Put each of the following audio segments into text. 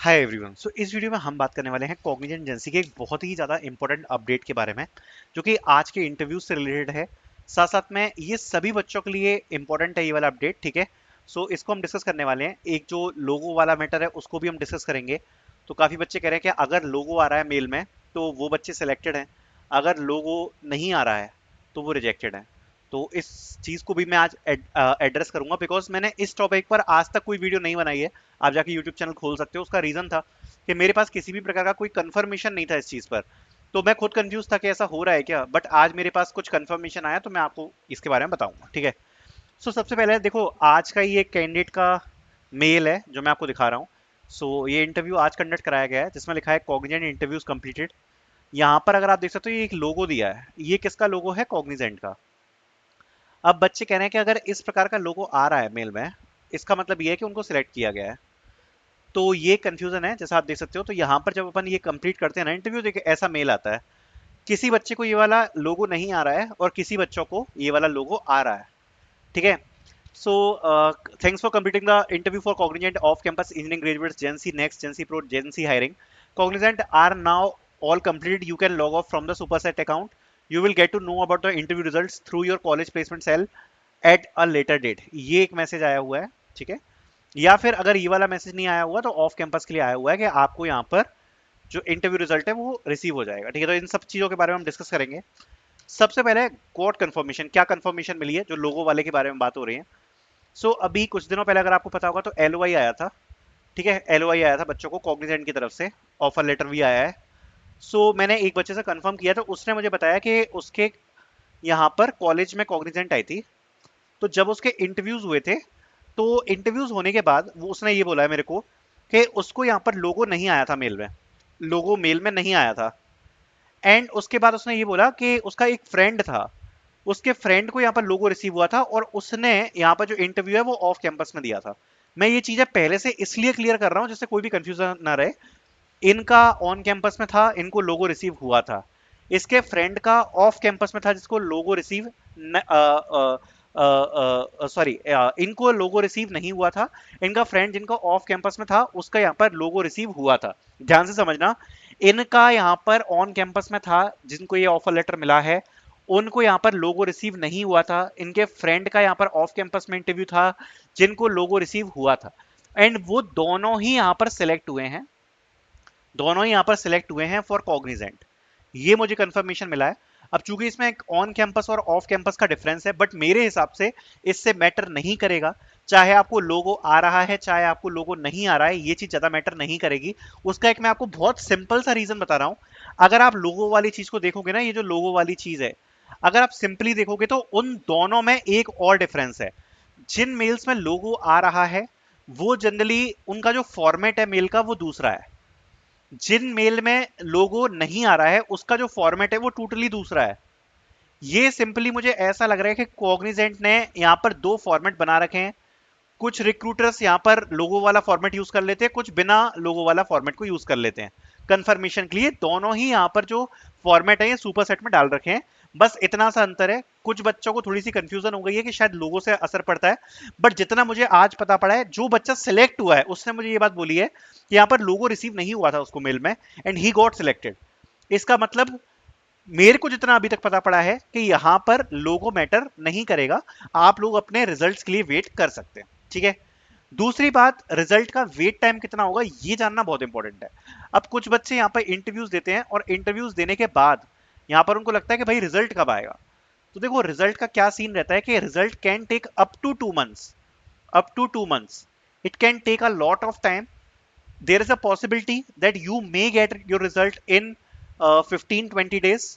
Hi everyone. सो इस video में हम बात करने वाले हैं कॉग्निजेंट एजेंसी के एक बहुत ही ज़्यादा इंपॉर्टेंट अपडेट के बारे में, जो कि आज के इंटरव्यू से रिलेटेड है। साथ साथ में ये सभी बच्चों के लिए इंपॉर्टेंट है ये वाला अपडेट, ठीक है। सो इसको हम डिस्कस करने वाले हैं। एक जो लोगो वाला मैटर है उसको भी हम डिस्कस करेंगे। तो काफ़ी बच्चे कह रहे हैं कि अगर लोगो आ रहा है मेल में तो वो बच्चे सिलेक्टेड हैं, अगर लोगो नहीं आ रहा है तो वो रिजेक्टेड है। तो इस चीज़ को भी मैं आज एड्रेस करूंगा, बिकॉज मैंने इस टॉपिक पर आज तक कोई वीडियो नहीं बनाई है। आप जाके यूट्यूब चैनल खोल सकते हो। उसका रीजन था कि मेरे पास किसी भी प्रकार का कोई कंफर्मेशन नहीं था इस चीज पर। तो मैं खुद कंफ्यूज था कि ऐसा हो रहा है क्या, बट आज मेरे पास कुछ कंफर्मेशन आया तो मैं आपको इसके बारे में बताऊंगा, ठीक है। सो सबसे पहले देखो, आज का ये कैंडिडेट का मेल है जो मैं आपको दिखा रहा हूँ। सो ये इंटरव्यू आज कंडक्ट कराया गया है जिसमें लिखा है कॉग्निजेंट इंटरव्यूज कंप्लीटेड। यहाँ पर अगर आप देख सकते हो ये एक लोगो दिया है, ये किसका लोगो है? कॉग्निजेंट का। अब बच्चे कह रहे हैं कि अगर इस प्रकार का लोगो आ रहा है मेल में, इसका मतलब ये है कि उनको सिलेक्ट किया गया है। तो ये कंफ्यूजन है जैसा आप देख सकते हो। तो यहाँ पर जब अपन ये कंप्लीट करते हैं ना इंटरव्यू, देखिए ऐसा मेल आता है। किसी बच्चे को ये वाला लोगो नहीं आ रहा है और किसी बच्चों को ये वाला लोगो आ रहा है, ठीक है। So thanks for completing the interview for Cognizant off campus engineering graduates GenC next GenC pro GenC hiring. Cognizant are now all completed. You can log off from the superset account. You will get to know about the interview results through your college placement cell at a later date. ये एक message आया हुआ है, ठीक है। या फिर अगर ये वाला मैसेज नहीं आया हुआ तो ऑफ कैंपस के लिए आया हुआ है कि आपको यहाँ पर जो इंटरव्यू रिजल्ट है वो रिसीव हो जाएगा, ठीक है। तो इन सब चीजों के बारे में हम डिस्कस करेंगे। सबसे पहले कोड कंफर्मेशन, क्या कंफर्मेशन मिली है जो लोगो वाले के बारे में बात हो रही है। सो अभी कुछ दिनों पहले अगर आपको पता होगा तो एलओआई आया था, ठीक है। एलओआई आया था बच्चों को कॉग्निजेंट की तरफ से, ऑफर लेटर भी आया है। सो मैंने एक बच्चे से कंफर्म किया तो उसने मुझे बताया कि उसके यहाँ पर कॉलेज में कॉग्निजेंट आई थी। तो जब उसके इंटरव्यूज हुए थे, तो इंटरव्यूज होने के बाद वो उसने ये बोला है मेरे को कि उसको यहाँ पर लोगो नहीं आया था मेल में, लोगो मेल में नहीं आया था। एंड उसके बाद उसने ये बोला कि उसका एक फ्रेंड था, उसके फ्रेंड को यहाँ पर लोगो रिसीव हुआ था और उसने यहाँ पर जो इंटरव्यू है वो ऑफ कैंपस में दिया था। मैं ये चीजें पहले से इसलिए क्लियर कर रहा हूँ जिससे कोई भी कंफ्यूजन ना रहे। इनका ऑन कैंपस में था, इनको लोगो रिसीव हुआ था। इसके फ्रेंड का ऑफ कैंपस में था जिसको लोगो रिसीव सॉरी, इनको लोगो रिसीव नहीं हुआ था। इनका फ्रेंड जिनका ऑफ कैंपस में था उसका यहाँ पर लोगो रिसीव हुआ था। ध्यान से समझना, इनका यहाँ पर ऑन कैंपस में था जिनको ये ऑफर लेटर मिला है, उनको यहाँ पर लोगो रिसीव नहीं हुआ था। इनके फ्रेंड का यहाँ पर ऑफ कैंपस में इंटरव्यू था जिनको लोगो रिसीव हुआ था। एंड वो दोनों ही यहाँ पर सिलेक्ट हुए हैं, दोनों ही यहाँ पर सिलेक्ट हुए हैं फॉर कॉग्निजेंट। ये मुझे कंफर्मेशन मिला है। अब चूंकि इसमें एक ऑन कैंपस और ऑफ कैंपस का डिफरेंस है, बट मेरे हिसाब से इससे मैटर नहीं करेगा। चाहे आपको लोगो आ रहा है चाहे आपको लोगो नहीं आ रहा है, ये चीज ज्यादा मैटर नहीं करेगी। उसका एक मैं आपको बहुत सिंपल सा रीजन बता रहा हूं। अगर आप लोगो वाली चीज को देखोगे ना, ये जो लोगो वाली चीज है, अगर आप सिंपली देखोगे तो उन दोनों में एक और डिफरेंस है। जिन मेल्स में लोगो आ रहा है वो जनरली उनका जो फॉर्मेट है मेल का वो दूसरा है। जिन मेल में लोगो नहीं आ रहा है उसका जो फॉर्मेट है वो टोटली दूसरा है। ये सिंपली मुझे ऐसा लग रहा है कि कॉग्निजेंट ने यहाँ पर दो फॉर्मेट बना रखे हैं। कुछ रिक्रूटर्स यहाँ पर लोगो वाला फॉर्मेट यूज कर लेते हैं, कुछ बिना लोगो वाला फॉर्मेट को यूज कर लेते हैं कंफर्मेशन के लिए। दोनों ही यहाँ पर जो फॉर्मेट है ये सुपर सेट में डाल रखे हैं। बस इतना सा अंतर है। कुछ बच्चों को थोड़ी सी कंफ्यूजन हो गई है कि शायद लोगो से असर पड़ता है, बट जितना मुझे आज पता पड़ा है, जो बच्चा सिलेक्ट हुआ है उसने मुझे ये बात बोली है कि यहाँ पर लोगो रिसीव नहीं हुआ था उसको मेल में, एंड ही गॉट सिलेक्टेड। इसका मतलब मेरे को जितना अभी तक पता पड़ा है कि यहाँ पर लोगो मैटर नहीं करेगा। आप लोग अपने रिजल्ट्स के लिए वेट कर सकते हैं, ठीक है। दूसरी बात, रिजल्ट का वेट टाइम कितना होगा ये जानना बहुत इंपॉर्टेंट है। अब कुछ बच्चे यहाँ पर इंटरव्यूज देते हैं और इंटरव्यूज देने के बाद यहाँ पर उनको लगता है कि भाई रिजल्ट कब आएगा। तो देखो रिजल्ट का क्या सीन रहता है कि result can take up to 2 months, up to 2 months. It can take a lot of time. There is a possibility that you may get your result in 15-20 days.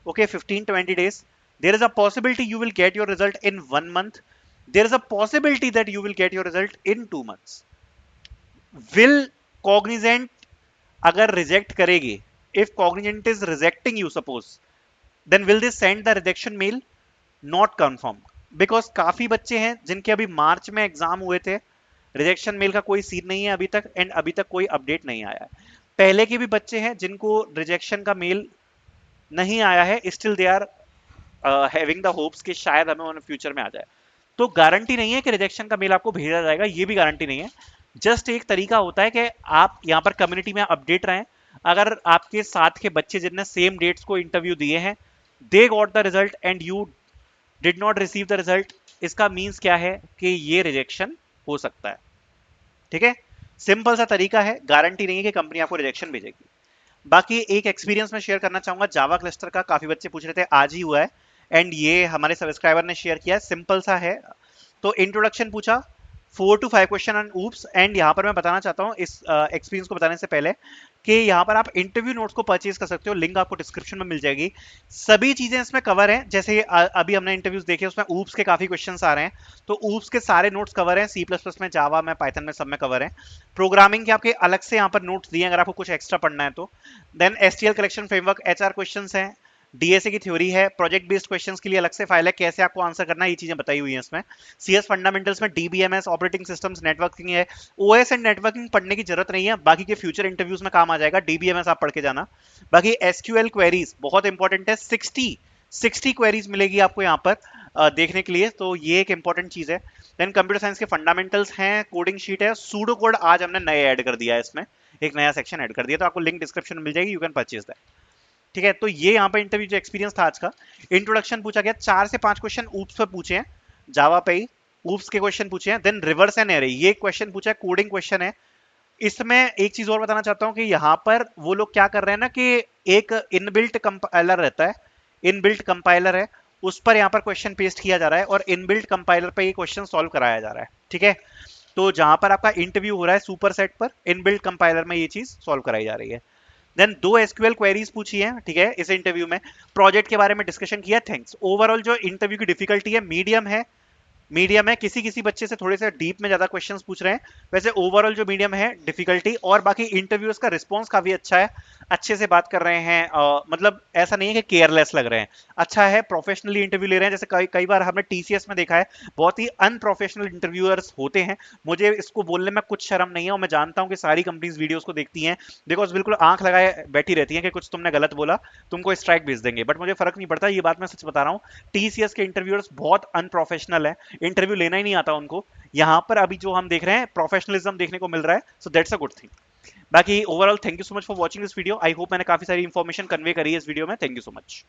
Okay, 15-20 days. There is a possibility you will get your result in 1 month. There is a possibility that you will get your result in 2 months. Will cognizant अगर reject करेगी, if cognizant is rejecting you suppose, then will they send the rejection mail? Not confirm, because काफी बच्चे हैं जिनके अभी मार्च में exam हुए थे, रिजेक्शन मेल का कोई सीन नहीं है अभी तक, एंड अभी तक कोई अपडेट नहीं आया है। पहले के भी बच्चे हैं जिनको रिजेक्शन का मेल नहीं आया है, still they are having the hopes कि शायद हमें फ्यूचर में आ जाए। तो गारंटी नहीं है कि रिजेक्शन का मेल आपको भेजा जाएगा, ये भी गारंटी नहीं है। जस्ट एक तरीका होता है कि आप यहाँ पर कम्युनिटी में अपडेट रहें। अगर आपके साथ के बच्चे जिनने सेम डेट्स को इंटरव्यू दिए हैं, they got the result and you did not receive the result, इसका मीन्स क्या है कि ये रिजेक्शन हो सकता है। ठीक है, सिंपल सा तरीका है, गारंटी नहीं है कि कंपनी आपको रिजेक्शन भेजेगी। बाकी एक एक्सपीरियंस मैं शेयर करना चाहूंगा जावा क्लस्टर का, काफी बच्चे पूछ रहे थे, आज ही हुआ है एंड ये हमारे सब्सक्राइबर ने शेयर किया है, सिंपल सा है। तो इंट्रोडक्शन पूछा, 4 to 5 question on oops, and यहाँ पर मैं बताना चाहता हूँ इस एक्सपीरियंस को बताने से पहले कि यहाँ पर आप इंटरव्यू नोट्स को परचेज कर सकते हो, लिंक आपको डिस्क्रिप्शन में मिल जाएगी। सभी चीजें इसमें कवर हैं, जैसे अभी हमने इंटरव्यूज देखे उसमें ऊप्स के काफी क्वेश्चंस आ रहे हैं, तो ऊप्स के सारे नोट्स कवर हैं, सी प्लस प्लस में, जावा में, पाइथन में, सब में कवर है। प्रोग्रामिंग के आपके अलग से यहाँ पर नोट्स दिए हैं अगर आपको कुछ एक्स्ट्रा पढ़ना है तो। Then STL collection framework, HR questions हैं, डीएसए की थ्योरी है, प्रोजेक्ट बेस्ड क्वेश्चंस के लिए अलग से फाइल है, कैसे आपको आंसर करना है, ये चीजें बताई हुई हैं इसमें। सीएस फंडामेंटल्स में डीबीएमएस, ऑपरेटिंग सिस्टम्स, नेटवर्किंग है। ओएस एंड नेटवर्किंग पढ़ने की जरूरत नहीं है, बाकी के फ्यूचर इंटरव्यूज में काम आ जाएगा, डीबीएमएस आप पढ़ के जाना। बाकी एसक्यूएल क्वेरीज बहुत इंपॉर्टेंट है, 60 क्वेरीज मिलेगी आपको यहाँ पर देखने के लिए, तो ये एक इंपॉर्टेंट चीज है। देन कंप्यूटर साइंस के फंडामेंटल्स हैं, कोडिंग शीट है, सूडो कोड आज हमने नए ऐड कर दिया है इसमें, एक नया सेक्शन ऐड कर दिया, तो आपको लिंक डिस्क्रिप्शन में मिल जाएगी, यू कैन परचेज दैट। ठीक है, तो ये यहाँ पे इंटरव्यू जो एक्सपीरियंस था आज का। इंट्रोडक्शन पूछा गया, 4 से 5 क्वेश्चन ऊप्स पे पूछे हैं, जावा पे ही ऊप्स के क्वेश्चन पूछे हैं। देन रिवर्स एंड एरे, ये क्वेश्चन पूछा है, कोडिंग क्वेश्चन है। इसमें एक चीज और बताना चाहता हूं कि यहाँ पर वो लोग क्या कर रहे हैं ना कि एक इनबिल्ट कंपाइलर रहता है, इनबिल्ट कंपाइलर है, उस पर यहाँ पर क्वेश्चन पेस्ट किया जा रहा है और इनबिल्ट कंपाइलर पे ये क्वेश्चन सॉल्व कराया जा रहा है। ठीक है, तो जहां पर आपका इंटरव्यू हो रहा है सुपर सेट पर, इनबिल्ट कंपाइलर में ये चीज सॉल्व कराई जा रही है। देन 2 एसक्यूएल क्वेरीज पूछी है, ठीक है, इस इंटरव्यू में। प्रोजेक्ट के बारे में डिस्कशन किया, थैंक्स। ओवरऑल जो इंटरव्यू की डिफिकल्टी है मीडियम है, मीडियम है, किसी किसी बच्चे से थोड़े से डीप में ज्यादा क्वेश्चंस पूछ रहे हैं, वैसे ओवरऑल जो मीडियम है डिफिकल्टी, और बाकी इंटरव्यूअर्स का रिस्पांस काफी अच्छा है, अच्छे से बात कर रहे हैं, मतलब ऐसा नहीं है कि केयरलेस लग रहे हैं, अच्छा है, प्रोफेशनली इंटरव्यू ले रहे हैं। जैसे कई कई बार हमने टीसीएस में देखा है बहुत ही अनप्रोफेशनल इंटरव्यूअर्स होते हैं, मुझे इसको बोलने में कुछ शर्म नहीं है, और मैं जानता हूं कि सारी कंपनीज वीडियोस को देखती हैं, बिकॉज बिल्कुल आंख लगाए बैठी रहती हैं कि कुछ तुमने गलत बोला तुमको स्ट्राइक भेज देंगे, बट मुझे फर्क नहीं पड़ता, ये बात मैं सच बता रहा हूँ। टीसीएस के इंटरव्यूअर्स बहुत अनप्रोफेशनल है, इंटरव्यू लेना ही नहीं आता उनको। यहाँ पर अभी जो हम देख रहे हैं प्रोफेशनलिज्म देखने को मिल रहा है, so that's a good thing. बाकी overall thank you so much for watching this video, I hope मैंने काफी सारी इंफॉर्मेशन कन्वे करी है इस वीडियो में, थैंक यू सो मच।